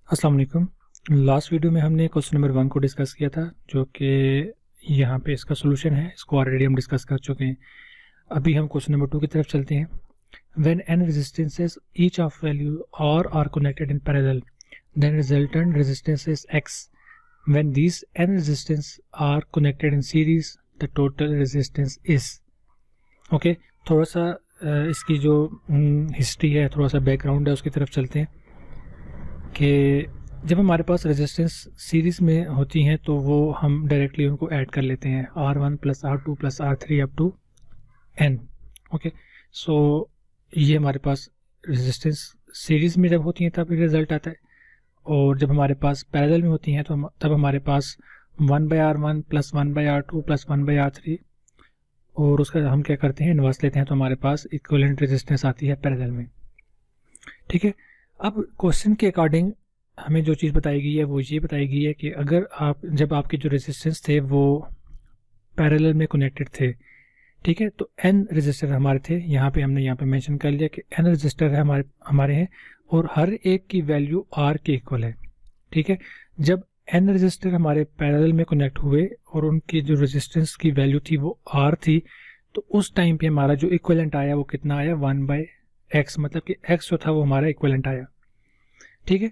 अस्सलाम वालेकुम। Last video में हमने क्वेश्चन नंबर 1 को डिस्कस किया था, जो कि यहाँ पे इसका सोल्यूशन है। इसको ऑलरेडी हम डिस्कस कर चुके हैं। अभी हम क्वेश्चन नंबर 2 की तरफ चलते हैं। When n resistances each of value R are connected in parallel, then resultant resistance is x. When these n resistance are connected in series, the total resistance is. Okay, थोड़ा सा इसकी जो history है, थोड़ा सा बैकग्राउंड है, उसकी तरफ चलते हैं कि जब हमारे पास रेजिस्टेंस सीरीज़ में होती हैं तो वो हम डायरेक्टली उनको ऐड कर लेते हैं, R1 plus R2 plus R3 up to N. Okay, so ये हमारे पास रेजिस्टेंस सीरीज़ में जब होती हैं तब रिज़ल्ट आता है, और जब हमारे पास पैरेलल में होती हैं तो तब हमारे पास 1/R1 plus 1/R2 plus 1/R3, और उसका हम क्या करते हैं, इन्वर्स लेते हैं, तो हमारे पास इक्विवेलेंट रेजिस्टेंस आती है पैरेलल में। ठीक है, अब क्वेश्चन के अकॉर्डिंग हमें जो चीज़ बताई गई है वो ये बताई गई है कि अगर जब आपके जो रेजिस्टेंस थे वो पैरेलल में कनेक्टेड थे, ठीक है, तो n रेजिस्टर हमारे थे। यहाँ पे हमने मेंशन कर लिया कि n रेजिस्टर है हमारे हैं, और हर एक की वैल्यू r के इक्वल है। ठीक है, जब n रेजिस्टर हमारे पैरेलल में कनेक्ट हुए और उनकी जो रेजिस्टेंस की वैल्यू थी वो r थी, तो उस टाइम पे हमारा जो इक्वलेंट आया वो कितना आया, 1/x, मतलब कि x जो था वो हमारा इक्वलेंट आया। ठीक है,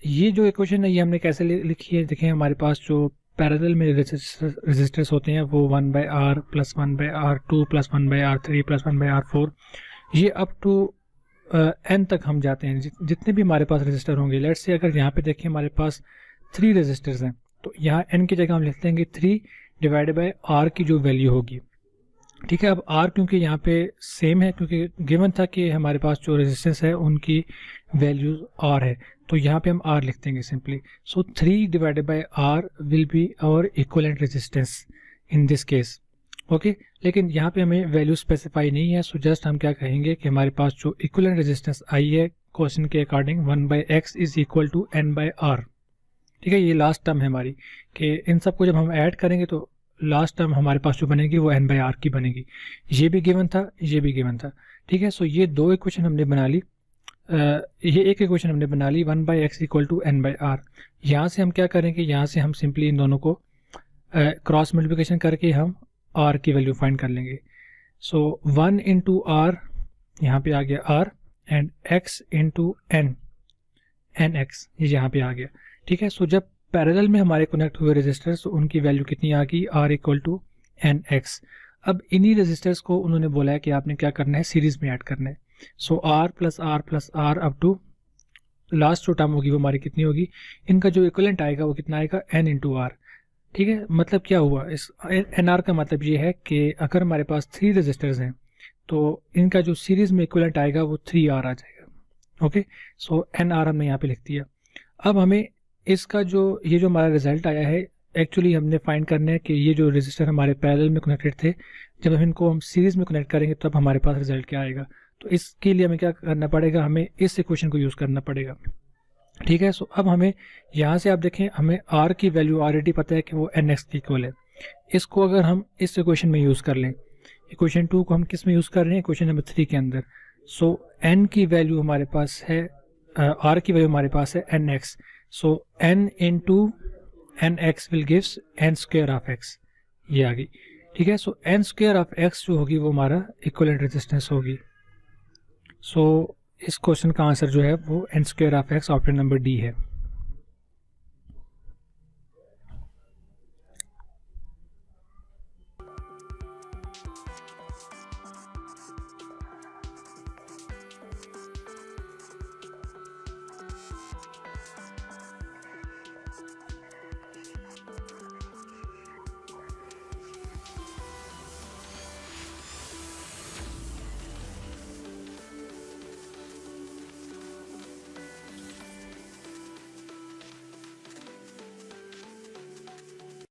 ये जो इक्वेशन है ये हमने कैसे लिखी है, देखें हमारे पास जो पैरेलल में रेजिस्टर्स होते हैं वो 1/r plus 1/r2 plus 1/r3 plus 1/r4, ये अप टू n तक हम जाते हैं। जितने भी हमारे पास रेजिस्टर होंगे, लेट्स से अगर यहाँ पे देखें हमारे पास 3 रेजिस्टर्स हैं, तो यहाँ n की जगह हम लिख देंगे 3 डिवाइडेड बाय r की जो वैल्यू होगी। ठीक है, अब r क्योंकि यहाँ पे सेम है, क्योंकि गिवन था कि हमारे पास जो रेजिस्टेंस है उनकी वैल्यूज r है, तो यहाँ पे हम r लिख देंगे simply. So 3 divided by r will be our equivalent resistance in this case. Okay, लेकिन यहाँ पे हमें वैल्यू स्पेसिफाई नहीं है, सो जस्ट हम क्या कहेंगे कि हमारे पास जो इक्विवेलेंट रेजिस्टेंस आई है क्वेश्चन के according 1/x is equal to n/r। ठीक है, ये लास्ट टर्म है हमारी, कि इन सबको जब हम ऐड करेंगे तो लास्ट टर्म हमारे पास जो बनेगी वो n/r की बनेगी। ये भी गिवन था, ये भी गिवन था। ठीक है, सो ये दो इक्वेशन हमने बना ली, ये एक इक्वेशन हमने बना ली 1/x इक्वल टू n/r। यहाँ से हम क्या करेंगे, यहाँ से हम सिंपली इन दोनों को क्रॉस मल्टीप्लिकेशन करके हम r की वैल्यू फाइंड कर लेंगे। सो 1 इंटू r, यहाँ पे आ गया r, and x into nx, ये यहाँ पे आ गया। ठीक है, सो जब पैरेलल में हमारे कनेक्ट हुए रेजिस्टर्स, तो उनकी वैल्यू कितनी आ गई, r इक्वल टू nx। अब इन्हीं रेजिस्टर्स को उन्होंने बोला है कि आपने क्या करना है, सीरीज में ऐड करना है। So r plus r up to last जो टर्म होगी वो हमारी कितनी होगी, इनका जो इक्विवेलेंट आएगा वो कितना आएगा, n इंटू r। ठीक है, मतलब क्या हुआ, इस nr का मतलब ये है कि अगर हमारे पास 3 रेजिस्टर्स हैं तो इनका जो सीरीज में इक्विवेलेंट आएगा वो 3r आ जाएगा। ओके, सो nr हमने यहाँ पे लिख दिया। अब हमें इसका ये जो हमारा रिजल्ट आया है, एक्चुअली हमने फाइंड करना है कि ये जो रेजिस्टर हमारे पैरेलल में कनेक्टेड थे, जब हम सीरीज में कनेक्ट करेंगे तब हमारे पास रिजल्ट क्या आएगा। तो इसके लिए हमें क्या करना पड़ेगा, हमें इस इक्वेशन को यूज़ करना पड़ेगा। ठीक है, सो अब हमें यहाँ से आप देखें, हमें r की वैल्यू ऑलरेडी पता है कि वो nx की इक्वल है। इसको अगर हम इस इक्वेशन में यूज़ कर लें, इक्वेशन 2 को हम किस में यूज़ कर रहे हैं, इक्वेशन नंबर 3 के अंदर। सो n की वैल्यू हमारे पास है, r की वैल्यू हमारे पास है nx। So n into nx will gives n square of x, ये आ गई। ठीक है, सो n स्क्वायर ऑफ x जो होगी वो हमारा इक्विवेलेंट रेजिस्टेंस होगी। सो इस क्वेश्चन का आंसर जो है वो n square of x, option number D है।